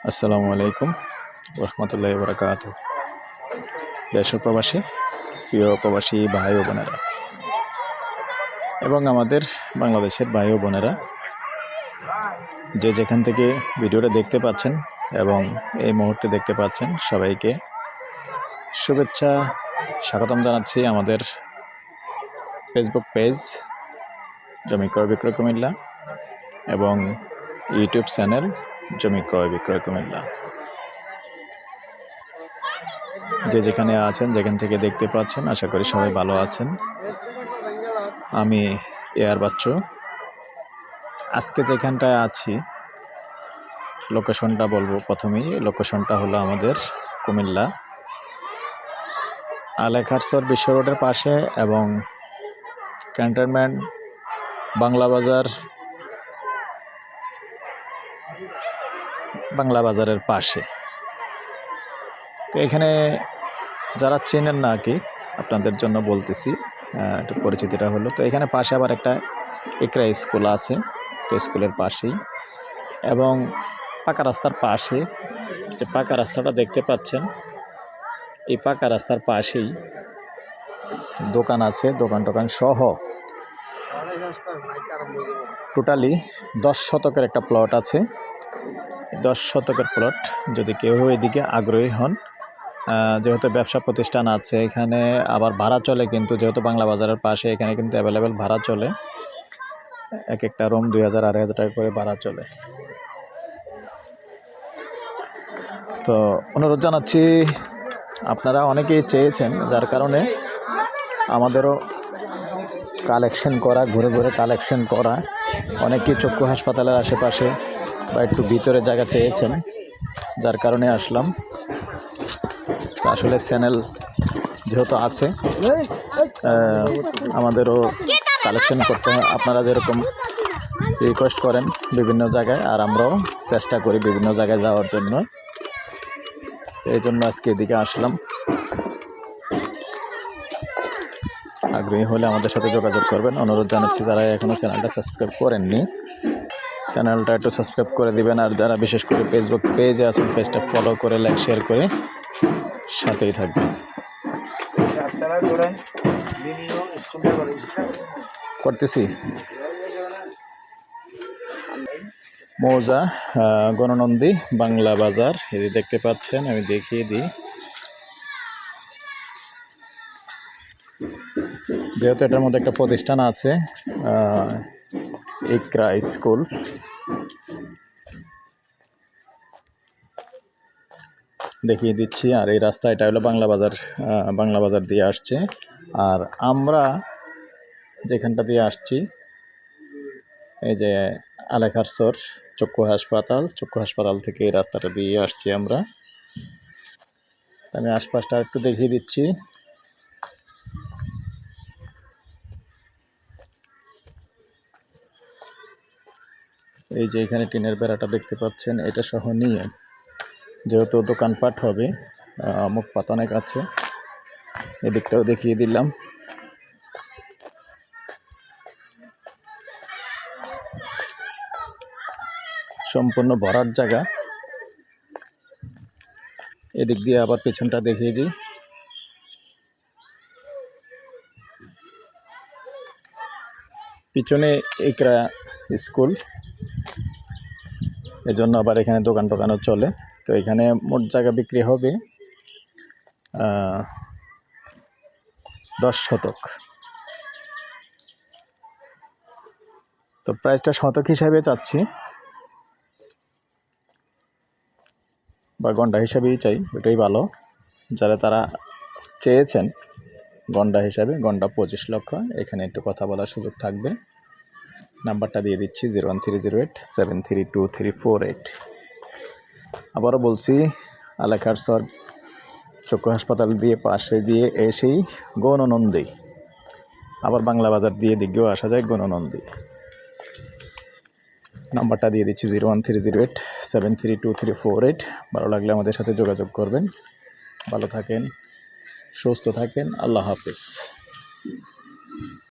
আসসালামু আলাইকুম রহমতুল্লাহি বারাকাতুহু। দেশ ও প্রবাসী প্রিয় প্রবাসী ভাই ও বোনেরা এবং আমাদের বাংলাদেশের ভাই ও বোনেরা যে যেখান থেকে ভিডিওটা দেখতে পাচ্ছেন এবং এই মুহূর্তে দেখতে পাচ্ছেন, সবাইকে শুভেচ্ছা স্বাগতম জানাচ্ছি আমাদের ফেসবুক পেজ জমি ক্রয় বিক্রয় কুমিল্লা এবং ইউটিউব চ্যানেল জমি ক্রয় বিক্রয় কুমিল্লা। যে যেখানে আছেন, যেখান থেকে দেখতে পাচ্ছেন, আশা করি সবাই ভালো আছেন। আমি এয়ার বাচ্চু। আজকে যেখানটায় আছি, লোকেশনটা বলবো প্রথমেই। লোকেশনটা হলো আমাদের কুমিল্লা আলেখারসর বিশ্ব রোডের পাশে এবং ক্যান্টনমেন্ট বাংলা বাজারের পাশে। তো এখানে যারা চেনেন না কি, আপনাদের জন্য বলতেছি, একটু পরিচিতিটা হলো। তো এখানে পাশে আবার একটা ইকরা স্কুল আছে, তো স্কুলের পাশেই এবং পাকা রাস্তার পাশে, যে পাকা রাস্তাটা দেখতে পাচ্ছেন, এই পাকা রাস্তার পাশেই দোকান আছে, দোকান সহ টোটালি 10 শতকের একটা প্লট আছে। 10 শতকের প্লট, যদি কেউ এদিকে আগ্রহী হন, যেহেতু ব্যবসা প্রতিষ্ঠান আছে এখানে, আবার ভাড়া চলে কিন্তু, যেহেতু বাংলা বাজারের পাশে, এখানে কিন্তু অ্যাভেলেবেল ভাড়া চলে। এক একটা রুম 2000 2500 টাকা করে ভাড়া চলে। তো অনুরোধ জানাচ্ছি, আপনারা অনেকেই চেয়েছেন, যার কারণে আমাদেরও কালেকশন করা, ঘুরে ঘুরে কালেকশন করা। অনেকেই চক্ষু হাসপাতালের আশেপাশে বা একটু ভিতরে জায়গা চেয়েছেন, যার কারণে আসলাম। আসলে চ্যানেল যেহেতু আছে, আমাদেরও কালেকশন করতে হয়। আপনারা যেরকম রিকোয়েস্ট করেন বিভিন্ন জায়গায়, আর আমরাও চেষ্টা করি বিভিন্ন জায়গায় যাওয়ার জন্য। এই জন্য আজকে এদিকে আসলাম। আগ্রহী হলে আমাদের সাথে যোগাযোগ করবেন। অনুরোধ জানাচ্ছি, যারা এখনও চ্যানেলটা সাবস্ক্রাইব করেননি, চ্যানেলটা একটু সাবস্ক্রাইব করে দিবেন। আর যারা বিশেষ করে ফেসবুক পেজে আছেন, পেজটা ফলো করে, লাইক, শেয়ার করে সাথেই থাকবেন। করতেছি মৌজা গণনন্দী বাংলা বাজার, এই দেখতে পাচ্ছেন, আমি দেখিয়ে দিই। যেহেতু এটার মধ্যে একটা প্রতিষ্ঠান আছে, ইকরা স্কুল, দেখিয়ে দিচ্ছি। আর এই রাস্তা, এটা হলো বাংলা বাজার দিয়ে আসছে। আর আমরা যেখানটা দিয়ে আসছি, এই যে আলেখারসর চক্ষু হাসপাতাল থেকে এই রাস্তাটা দিয়ে আসছি আমরা। আমি আশপাশটা একটু দেখিয়ে দিচ্ছি। এই যে এখানে টিনের বেড়াটা দেখতে পাচ্ছেন, এটা সহ নিয়ে, যেহেতু দোকানপাট হবে, মুখ পাত অনেক আছে, এদিকটাও দেখিয়ে দিলাম। সম্পূর্ণ ভরাট জায়গা। এদিক দিয়ে আবার পেছনটা দেখিয়ে দিই। পিছনে ইকরা স্কুল, এজন্য আবার এখানে দোকানও চলে। তো এখানে মোট জায়গা বিক্রি হবে 10 শতক। তো প্রাইসটা শতক হিসাবে চাচ্ছি, বা গন্ডা হিসাবেই চাই, ওটাই ভালো। তারা চেয়েছেন গন্ডা হিসাবে, গন্ডা 25 লক্ষ। এখানে একটু কথা বলার সুযোগ থাকবে। নাম্বারটা দিয়ে দিচ্ছি 01308732348। আবারও বলছি, আলেখারসর চক্ষু হাসপাতাল দিয়ে পাশে দিয়ে এসেই গণনন্দী, আবার বাংলা বাজার দিয়ে দিকেও আসা যায় গণনন্দী। নাম্বারটা দিয়ে দিচ্ছি 01308732348। ভালো লাগলে আমাদের সাথে যোগাযোগ করবেন। ভালো থাকেন, সুস্থ থাকেন, আল্লাহ হাফেজ।